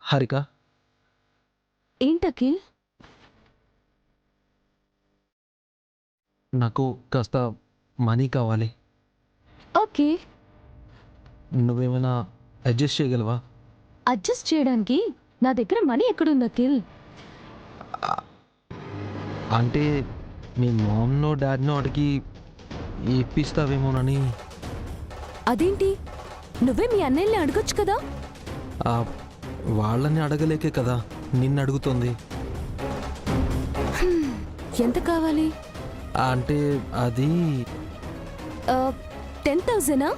హారిక, ఏంటఖిల్? నాకు కాస్త మనీ కావాలి. ఓకే. నువ్వేమైనా అడ్జస్ట్ చేయగలవా? అడ్జస్ట్ చేయడానికి నా దగ్గర మనీ ఎక్కడుంది అఖిల్? అంటే మీ మామ్నో డాడ్నో అడిగి ఇప్పిస్తావేమోనని. అదేంటి, నువ్వే మీ అన్నయ్యని అడగొచ్చు కదా. ఆ, వాళ్ళని అడగలేకే కదా నిన్ను అడుగుతుంది. ఎంత కావాలి? అంటే అది 10,000?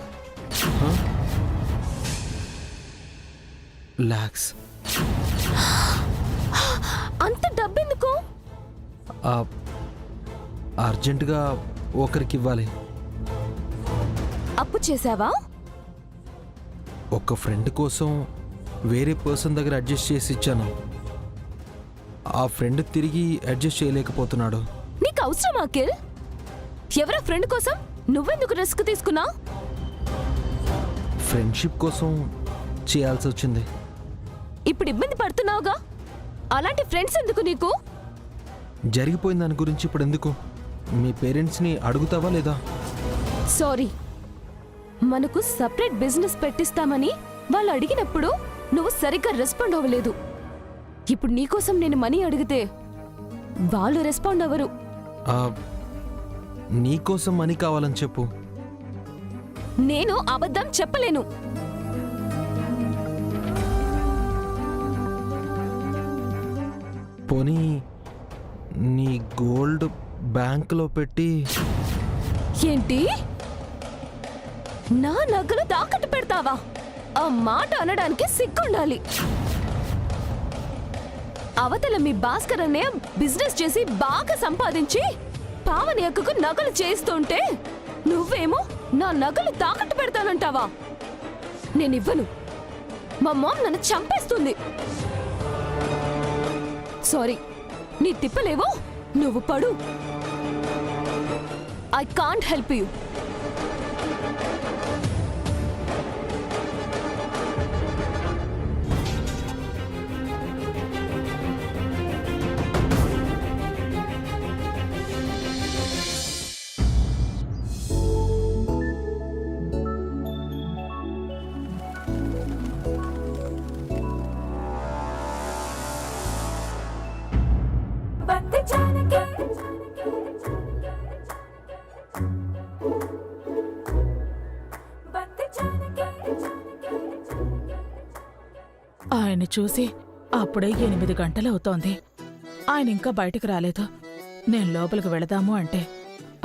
లాక్స్. అంత డబ్బెందుకు? అర్జెంటుగా ఒకరికి ఇవ్వాలి. అప్పు చేసావా? ఒక ఫ్రెండ్ కోసం వేరే పర్సన్ దగ్గర అడ్జస్ట్ చేసి ఇచ్చాను. ఆ ఫ్రెండ్ తిరిగి అడ్జస్ట్ చేయలేకపోతున్నాడు. నీకు అవసరమా అఖిల్? ఎవరా ఫ్రెండ్ కోసం నువ్వెందుకు రిస్క్ తీసుకున్నావు? ఫ్రెండ్షిప్ కోసం చేయాల్సి వచ్చింది. ఇప్పుడు ఇబ్బంది పడుతున్నావుగా, అలాంటి ఫ్రెండ్స్ ఎందుకు నీకు? జరిగిపోయిన దాని గురించి ఇప్పుడు ఎందుకు? మీ పేరెంట్స్ని అడుగుతావా లేదా? సారీ, మనకు సపరేట్ బిజినెస్ పెట్టిస్తామని వాళ్ళు అడిగినప్పుడు నువ్వు సరిగ్గా రెస్పాండ్ అవ్వలేదు. ఇప్పుడు నీకోసం నేను మనీ అడిగితే వాళ్ళు రెస్పాండ్ అవ్వరు. నీకోసం మనీ కావాలని చెప్పు. నేను అబద్ధం చెప్పలేను. పోనీ నీ గోల్డ్ బ్యాంకులో పెట్టి. ఏంటి, నా నగలు తాకట్టు పెడతావా? ఆ మాట అనడానికి సిగ్గుండాలి. అవతల మీ భాస్కర్ అనే బిజినెస్ చేసి బాగా సంపాదించి పావని అక్కకు నగలు చేస్తుంటే నువ్వేమో నా నగలు తాకట్టు పెడతానంటావా? నేనివ్వను. మా మామ్ నన్ను చంపేస్తుంది. సారీ, నీ తిప్పలేవో నువ్వు పడు. I can't help you. ఆయన్ని చూసి అప్పుడే 8 గంటలవుతోంది. ఆయన ఇంకా బయటకు రాలేదు. నేను లోపలికి వెళదాము అంటే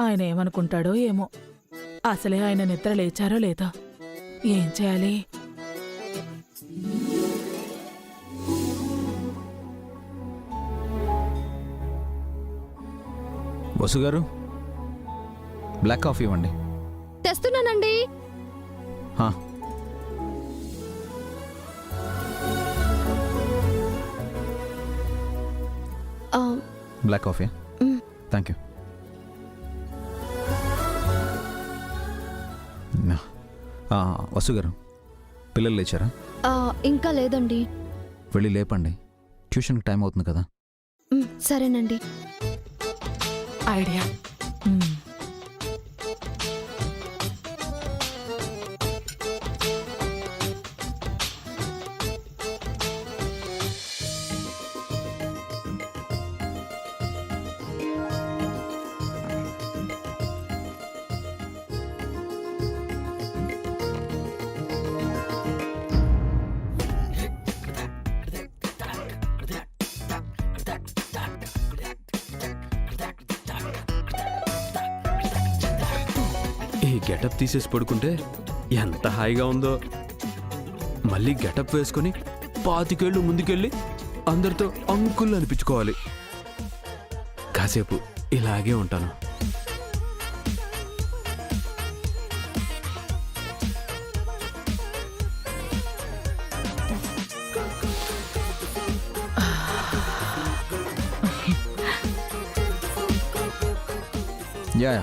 ఆయన ఏమనుకుంటాడో ఏమో. అసలే ఆయన నిద్ర లేచారో లేదో. ఏం చేయాలి? వసుగారు, బ్లాక్ కాఫీ ఇవ్వండి. తెస్తున్నానండి. Black coffee. Thank you. వసుగారు, పిల్లలు లేచారా? ఇంకా లేదండి. వెళ్ళి లేపండి, ట్యూషన్కి టైం అవుతుంది కదా. సరేనండి. ఐడియా. ఈ గెటప్ తీసేసి పడుకుంటే ఎంత హాయిగా ఉందో. మళ్ళీ గెటప్ వేసుకొని 25 ఏళ్ళు ముందుకెళ్ళి అందరితో అంకుల్ అనిపించుకోవాలి. కాసేపు ఇలాగే ఉంటాను. Yeah,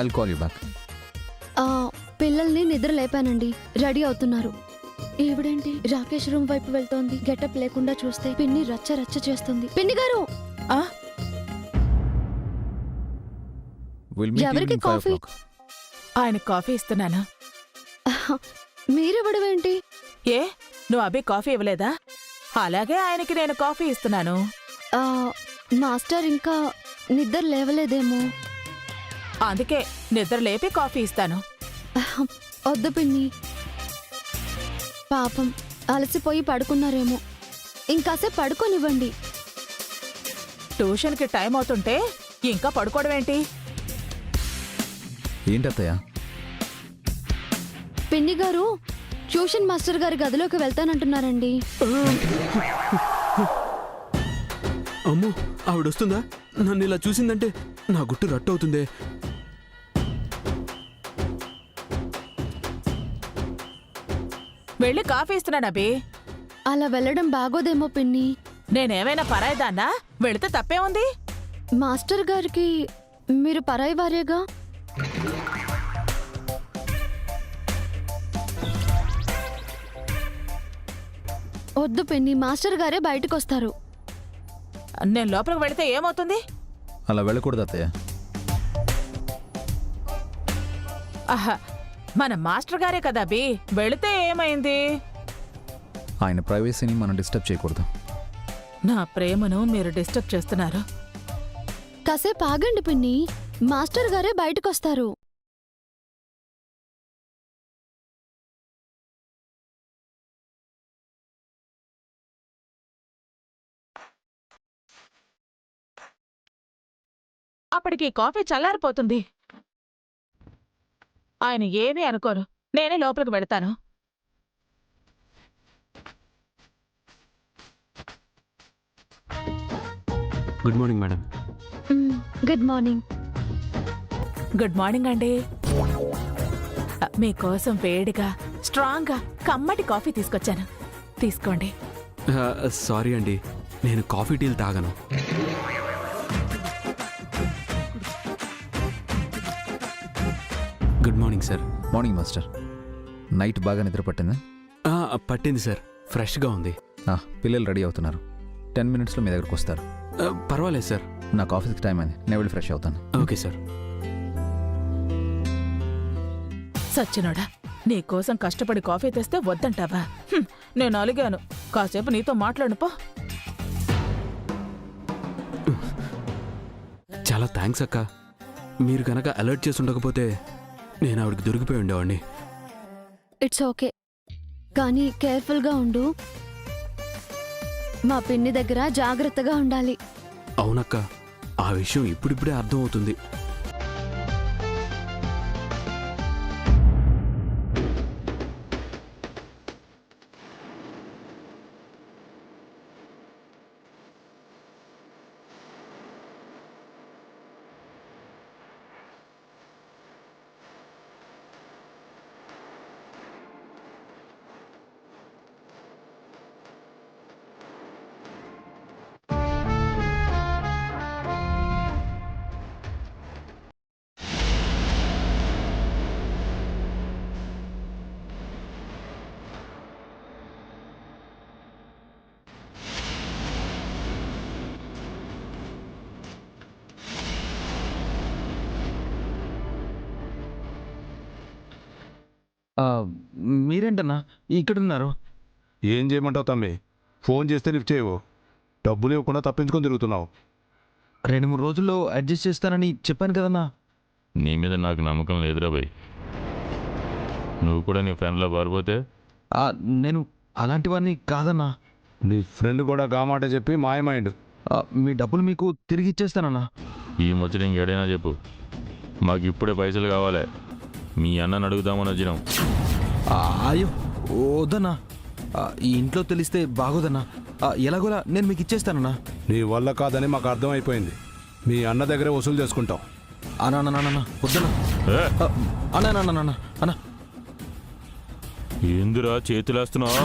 I'll call you back. పిల్లల్ని నిద్ర లేపానండి, రెడీ అవుతున్నారు. ఈవిడేంటి రాకేష్ రూమ్ వైపు వెళ్తోంది? గెటప్ లేకుండా చూస్తే పిన్ని రచ్చ రచ్చ చేస్తుంది. పిన్ని గారు, ఆ, We'll meet ఎవరికి evening 5 కాఫీ? o'clock. ఆయన కాఫీ ఇస్తున్నాను. మీరెవడమేంటి? ఏ, నువ్వు అభి కాఫీ ఇవ్వలేదా? అలాగే ఆయనకి నేను కాఫీ ఇస్తున్నాను. ఆ, మాస్టర్ ఇంకా నిద్ర లేవలేదేమో. అందుకే నిద్ర లేపి కాఫీ ఇస్తాను. వద్దు పిన్ని, పాపం అలసిపోయి పడుకున్నారేమో. ఇంకాసేపు పడుకోనివ్వండి. ట్యూషన్కి టైం అవుతుంటే ఇంకా పడుకోవడం ఏంటి? ఏంటి అత్తయ్య? పిన్ని గారు ట్యూషన్ మాస్టర్ గారి గదిలోకి వెళ్తానంటున్నారండి. అమ్మో, ఆవిడొస్తుందా? నన్ను ఇలా చూసిందంటే నా గుట్టు రట్టవుతుందే. వెళ్ళి కాఫీ ఇస్తున్నాను అభి. అలా వెళ్ళడం బాగోదేమో పిన్ని. నేనేమైనా పరాయిదాన్నా? వెళితే తప్పే ఉంది. మాస్టర్ గారికి మీరు పరాయి వారేగా. వద్దు పిన్ని, మాస్టర్ గారే బయటకు వస్తారు. నేను లోపలికి వెళితే ఏమవుతుంది? అలా వెళ్ళకూడదు అత్తయ్య. ఆహా, మన మాస్టర్ గారే కదా అభి, వెళితే ఏమైంది? ఆయన ప్రైవసీని మనం డిస్టర్బ్ చేయకూడదు. నా ప్రేమను మీరు డిస్టర్బ్ చేస్తున్నారు. కాసేపు ఆగండి పిన్ని, మాస్టర్ గారే బయటకు వస్తారు. అప్పటికి కాఫీ చల్లారిపోతుంది. ఆయన ఏమీ అనుకోరు. నేనే లోపలికి వెళతాను. Good morning madam. Good morning. Good morning అండి. మీకోసం వేడిగా స్ట్రాంగ్గా కమ్మటి కాఫీ తీసుకొచ్చాను. తీసుకోండి. సారీ అండి, నేను కాఫీ టీలు తాగను. Good morning sir. Morning master. Night బాగా నిద్ర పట్టిందా? పట్టింది సార్, ఫ్రెష్గా ఉంది. పిల్లలు రెడీ అవుతున్నారు. 10 minutesలో మీ దగ్గరకు వస్తారు. పర్వాలేదు సార్. నాకు ఆఫీస్కి టైం అయింది, నేను వెళ్ళి ఫ్రెష్ అవుతాను. Okay sir. సచ్చినోడా, నీకోసం కష్టపడి కాఫీ తెస్తే వద్దంటావా? నేను అలిగాను. కాసేపు నీతో మాట్లాడుపో. చాలా థ్యాంక్స్ అక్క. మీరు కనుక అలర్ట్ చేసి ఉండకపోతే నేను ఆవిడకి దొరికిపోయి ఉండేవాడిని. ఇట్స్ ఓకే, కానీ కేర్ఫుల్గా ఉండు. మా పిన్ని దగ్గర జాగ్రత్తగా ఉండాలి. అవునక్క, ఆ విషయం ఇప్పుడిప్పుడే అర్థమవుతుంది. మీరేంటన్నా ఇక్కడున్నారు? ఏం చేయమంటావు తమ్మి? ఫోన్ చేస్తే లిఫ్ట్ చేయవు, డబ్బులు ఇవ్వకుండా తప్పించుకొని తిరుగుతున్నావు. 2-3 రోజుల్లో అడ్జస్ట్ చేస్తానని చెప్పాను కదన్నా. నీ మీద నాకు నమ్మకం లేదురా భయ్. నువ్వు కూడా నీ ఫ్రెండ్లో బారిపోతే నేను అలాంటివన్నీ కాదన్నా. నీ ఫ్రెండ్ కూడా గామాట చెప్పి మాయమైండు. మీ డబ్బులు మీకు తిరిగి ఇచ్చేస్తానన్నా. ఈ ముచ్చట ఇంకేడైనా చెప్పు, మాకు ఇప్పుడే పైసలు కావాలి. మీ అన్నని అడుగుదామని వచ్చినాం. అయ్యో వద్దన్నా, ఈ ఇంట్లో తెలిస్తే బాగోదన్నా. ఎలాగోలా నేను మీకు ఇచ్చేస్తానన్నా. నీ వల్ల కాదని మాకు అర్థమైపోయింది. మీ అన్న దగ్గరే వసూలు చేసుకుంటాం. అన్నా వద్దన్నా. అన్నా అన్నా ఎందురా చేతులేస్తున్నావు?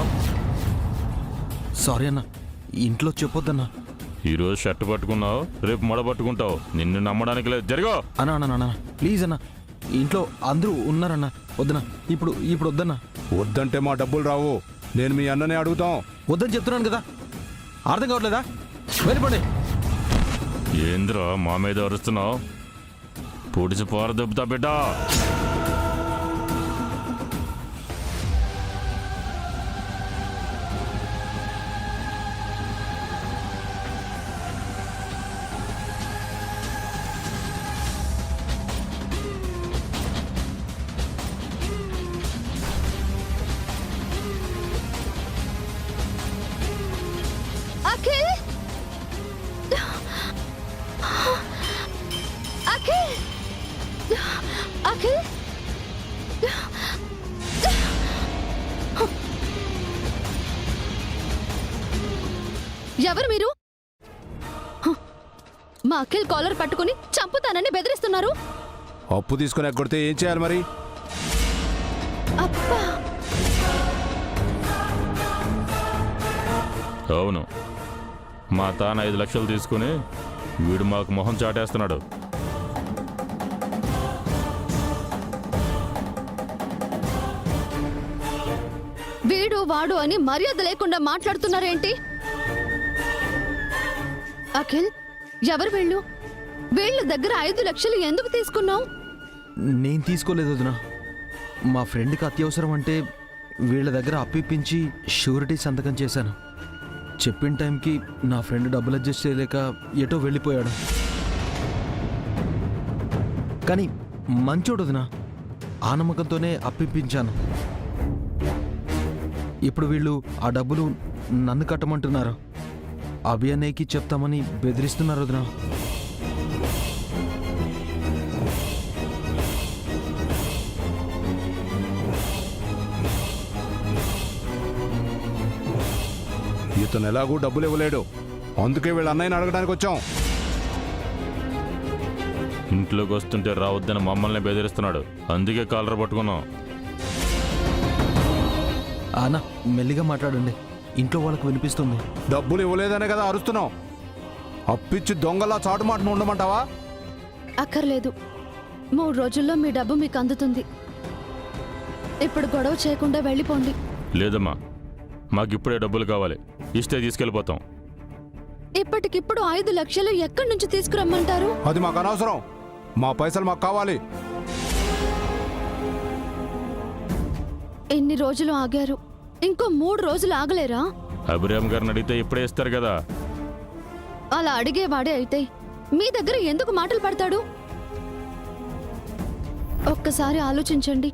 సారీ అన్నా, ఇంట్లో చెప్పొద్దన్నా. ఈరోజు షర్ట్ పట్టుకున్నావు, రేపు మడ పట్టుకుంటావు. నిన్ను నమ్మడానికి లేదు. జరగో. అన్నా ప్లీజ్ అన్నా, ఇంట్లో అందరూ ఉన్నారన్నా. వద్దన్నా, ఇప్పుడు వద్దన్నా. వద్దంటే మా డబ్బులు రావు. నేను మీ అన్ననే అడుగుతాం. వద్దని చెప్తున్నాను కదా, అర్థం కావట్లేదా? వెళ్ళిపోండి. ఏంద్రా మా మీద అరుస్తున్నావు? పొడిచి పోర దెబ్బతా బిడ్డ. అఖిల్ అఖిల్ అఖిల్ ఎవరు మీరు? మా అఖిల్ కాలర్ పట్టుకుని చంపుతానని బెదిరిస్తున్నారు. అప్పు తీసుకుని ఎగ్గొడితే ఏం చేయాలి మరి? అబ్బా, అవును, మా తాన 5 లక్షలు తీసుకుని వీడు మాకు మొహం చాటేస్తున్నాడు. వీడు వాడు అని మర్యాద లేకుండా మాట్లాడుతున్నారేంటి? అఖిల్, ఎవరు వీళ్ళు? వీళ్ళ దగ్గర 5 లక్షలు ఎందుకు తీసుకున్నావు? నేను తీసుకోలేదు వదినా. మా ఫ్రెండ్కి అత్యవసరం అంటే వీళ్ళ దగ్గర అప్పిప్పించి షూరిటీ సంతకం చేశాను. చెప్పిన టైంకి నా ఫ్రెండ్ డబ్బులు అడ్జస్ట్ చేయలేక ఎటో వెళ్ళిపోయాడు. కానీ మంచోడు వదినా, ఆ నమ్మకంతోనే అప్పిప్పించాను. ఇప్పుడు వీళ్ళు ఆ డబ్బులు నన్ను కట్టమంటున్నారు. అభియన్నయ్యకి చెప్తామని బెదిరిస్తున్నారు వదినా. ఇతను ఎలాగూ డబ్బులు ఇవ్వలేడు, అందుకే వీళ్ళ అన్నయ్యని అడగడానికి వచ్చాం. ఇంట్లోకి వస్తుంటే రావద్దని మమ్మల్ని బెదిరిస్తున్నాడు, అందుకే కాలర్ పట్టుకున్నాం. అన్న మెల్లిగా మాట్లాడండి, ఇంట్లో వాళ్ళకు వినిపిస్తుంది. డబ్బులు ఇవ్వలేదనే కదా అరుస్తున్నాం. అప్పిచ్చి దొంగలా చాటుమాటను ఉండమంటావా? అక్కర్లేదు, 3 రోజుల్లో మీ డబ్బు మీకు అందుతుంది. ఇప్పుడు గొడవ చేయకుండా వెళ్ళిపోండి. లేదమ్మా, మాకిప్పుడే డబ్బులు కావాలి, ఇస్తే తీసుకెళ్ళిపోతాం. ఇప్పటికిప్పుడు 5 లక్షలు ఎక్కడి నుంచి తీసుకురమ్మంటారు? అది మాకు అనవసరం, మా పైసలు మాకు కావాలి. ఎన్ని రోజులు ఆగారు? ఇంకో 3 రోజులు ఆగలేరా? అభిరామ్ గారిని అడిగితే ఇప్పుడే ఇస్తారు కదా. అలా అడిగేవాడే అయితే మీ దగ్గర ఎందుకు మాటలు పడతాడు? ఒక్కసారి ఆలోచించండి.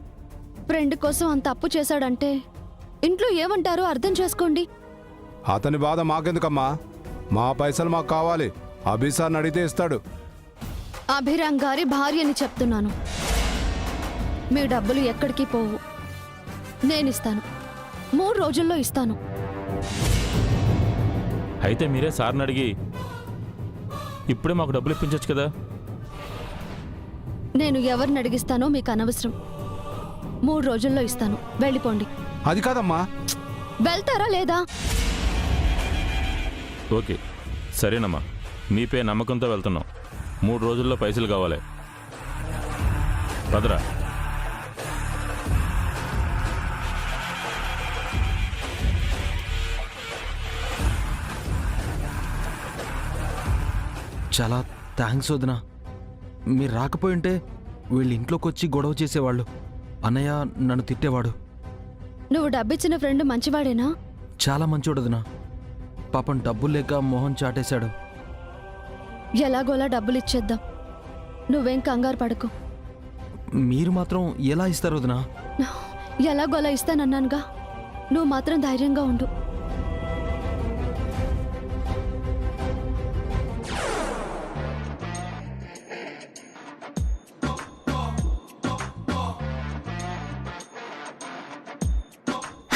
ఫ్రెండ్ కోసం అంత అప్పు చేశాడంటే ఇంట్లో ఏమంటారో అర్థం చేసుకోండి. అతని బాధ మాకెందుకమ్మా, మా పైసలు మాకు కావాలి. అభిసార్ని అడిగితే ఇస్తాడు. అభిరామ్ గారి భార్యని చెప్తున్నాను. మీ డబ్బులు ఎక్కడికి పోవు, నేనిస్తాను. 3 రోజుల్లో ఇస్తాను. అయితే మీరే సార్ని అడిగి ఇప్పుడే మాకు డబ్బులు ఇప్పించవచ్చు కదా. నేను ఎవరిని అడిగిస్తానో మీకు అనవసరం. 3 రోజుల్లో ఇస్తాను, వెళ్ళిపోండి. అది కాదమ్మా. వెళ్తారా లేదా? ఓకే సరేనమ్మా, మీపై నమ్మకంతో వెళ్తున్నాం. 3 రోజుల్లో పైసలు కావాలి. భద్రా, చాలా థ్యాంక్స్ వదినా. మీరు రాకపోయి ఉంటే వీళ్ళు ఇంట్లోకి వచ్చి గొడవ చేసేవాళ్ళు. అన్నయ్య నన్ను తిట్టేవాడు. నువ్వు డబ్బిచ్చిన ఫ్రెండ్ మంచివాడేనా? చాలా మంచోడు వదినా. పాపం డబ్బులు లేక మొహం చాటేశాడు. ఎలాగోలా డబ్బులు ఇచ్చేద్దాం, నువ్వేం కంగారు పడకు. మీరు మాత్రం ఎలా ఇస్తారు వదినా? ఎలాగోలా ఇస్తానన్నానుగా, నువ్వు మాత్రం ధైర్యంగా ఉండు.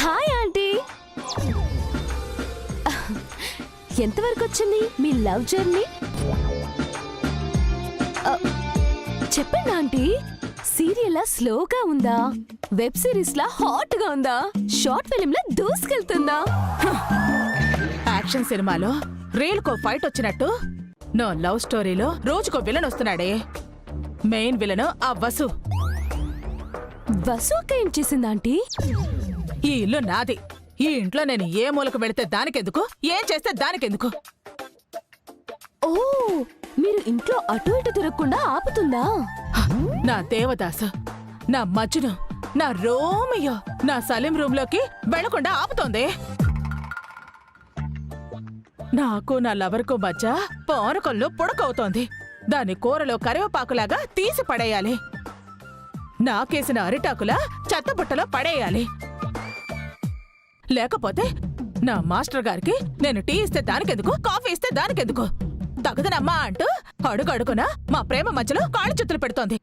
Hi aunty. ఎంతవరకు వచ్చింది మీ లవ్ జర్నీ? చెప్పండి ఆంటీ, సీరియల్ స్లోగా ఉందా, వెబ్ సిరీస్ లా హాట్ గా ఉందా, షార్ట్ ఫిలిం లా దూసుకెళ్తుందా? యాక్షన్ సినిమాలో రీల్కో ఫైట్ వచ్చినట్టు నో లవ్ స్టోరీలో రోజుకో విలన్ వస్తున్నాడే. మెయిన్ విలన్ ఆ వసు. వసు అక్క ఏం చేసింది ఆంటీ? ఈ ఇల్లు నాది, ఈ ఇంట్లో నేను ఏ మూలకు వెళితే దానికెందుకు, ఏం చేస్తే దానికెందుకు? ఓ మీరు ఇంట్లో అటు ఇటు తిరగకుండా ఆపుతుందా? నా దేవదాసు, నా మజ్ను, నా రోమియో నా సలీం రూంలోకి వెళ్లకుండా ఆపుతోంది. నాకు నా లవర్కు మధ్య పానకంలో పొడకవుతోంది. దాని కూరలో కరివేపాకులాగా తీసి పడేయాలి. నాకేసిన అరిటాకులా చెత్తబుట్టలో పడేయాలి. లేకపోతే నా మాస్టర్ గారికి నేను టీ ఇస్తే దానికెందుకు, కాఫీ ఇస్తే దానికెందుకు, తగదనమ్మా అంటూ అడుగడుగున మా ప్రేమ మధ్యలో కాళ్ళు చేతులు పెడుతోంది.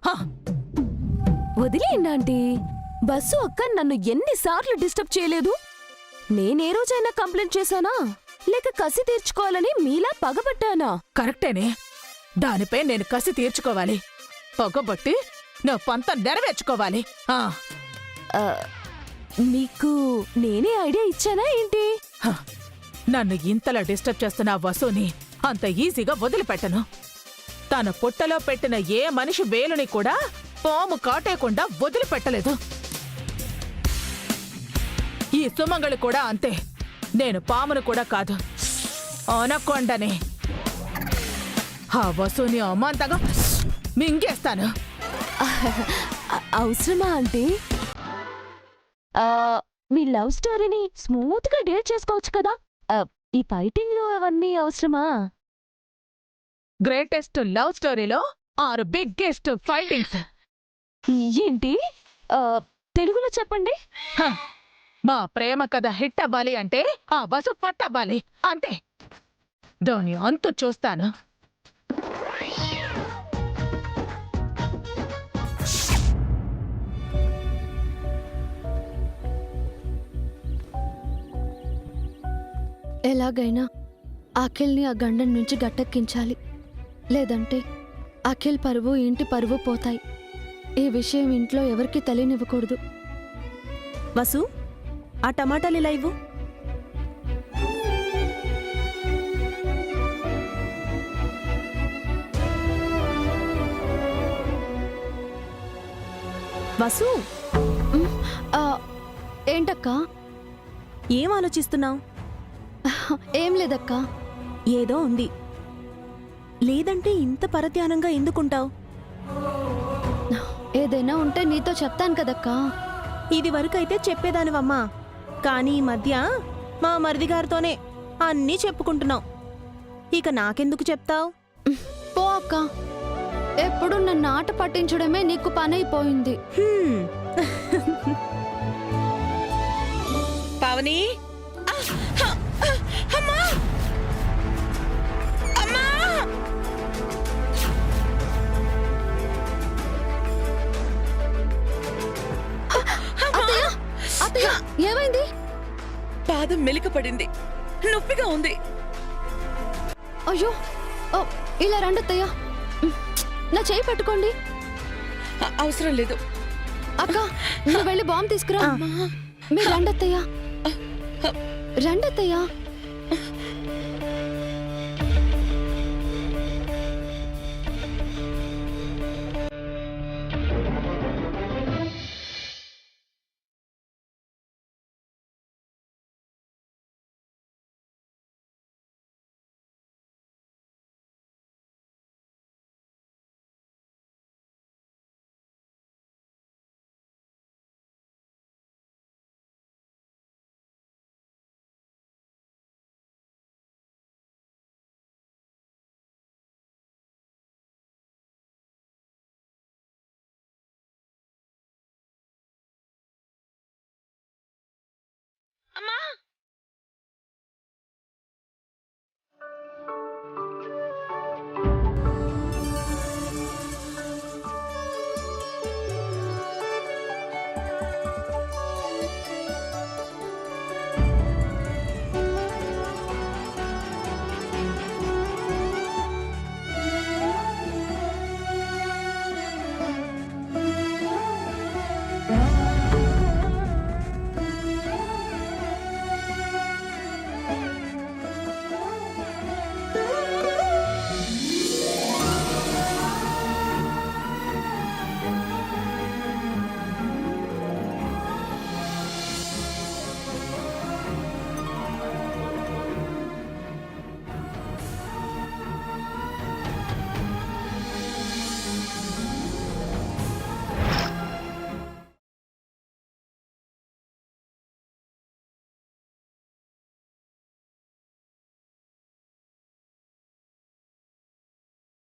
వదిలేయండి ఆంటీ. బస్సు అక్క నన్ను ఎన్నిసార్లు డిస్టర్బ్ చేయలేదు. నేనే రోజైనా కంప్లైంట్ చేశానా, లేక కసి తీర్చుకోవాలని మీలా పగబట్టానా? కరెక్టేనే. దానిపై నేను కసి తీర్చుకోవాలి, పొగబట్టి నా పంత నెరవేర్చుకోవాలి. ఆ, మీకు నేనే ఐడియా ఇచ్చానా ఏంటి? నన్ను ఇంతలా డిస్టర్బ్ చేస్తున్న ఆ వసుని అంత ఈజీగా వదిలిపెట్టను. తన పుట్టలో పెట్టిన ఏ మనిషి వేలుని కూడా పాము కాటేయకుండా వదిలిపెట్టలేదు. ఈ సుమంగళి కూడా అంతే. నేను పామును కూడా కాదు, అనకొండనే. ఆ వసుని అమాంతంగా మింగేస్తాను. అవసరమా ఆంటీ? మీ లవ్ స్టోరీని స్మూత్ గా డేట్ చేసుకోవచ్చు కదా. ఈ ఫైటింగ్ అవన్నీ అవసరమా? గ్రేటెస్ట్ లవ్ స్టోరీలో 6 బిగ్గెస్ట్ ఫైటింగ్స్. ఏంటి? తెలుగులో చెప్పండి. మా ప్రేమ కథ హిట్ అవ్వాలి అంటే ఆ బస్సు పట్టవ్వాలి అంతే. దాని అంతు చూస్తాను. ఎలాగైనా అఖిల్ని ఆ గండం నుంచి గట్టెక్కించాలి. లేదంటే అఖిల్ పరువు, ఇంటి పరువు పోతాయి. ఈ విషయం ఇంట్లో ఎవరికీ తెలియనివ్వకూడదు. వసు, ఆ టమాటాలు ఇలా ఇవ్వు. వసు, ఏంటక్కా? ఏం ఆలోచిస్తున్నావు? ఏం లేదక్కా. ఏదో ఉంది. లేదంటే ఇంత పరధ్యానంగా ఎందుకుంటావు? ఏదైనా ఉంటే నీతో చెప్తాను కదక్కా. ఇది వరకైతే చెప్పేదానివమ్మా, కానీ ఈ మధ్య మా మరిదిగారితోనే అన్నీ చెప్పుకుంటున్నావు. ఇక నాకెందుకు చెప్తావు? పో అక్క. ఎప్పుడు నన్ను ఆట పట్టించడమే నీకు పనైపోయింది. పావని, ఏమైంది? పాదం మెలికపడింది, నొప్పిగా ఉంది. అయ్యో, ఇలా రండత్తయ్య, నా చేయి పట్టుకోండి. అవసరం లేదు అక్క, నువ్వు వెళ్ళి బాంబు తీసుకురా. మీరు రండత్తయ్య, రండత్తయ్య.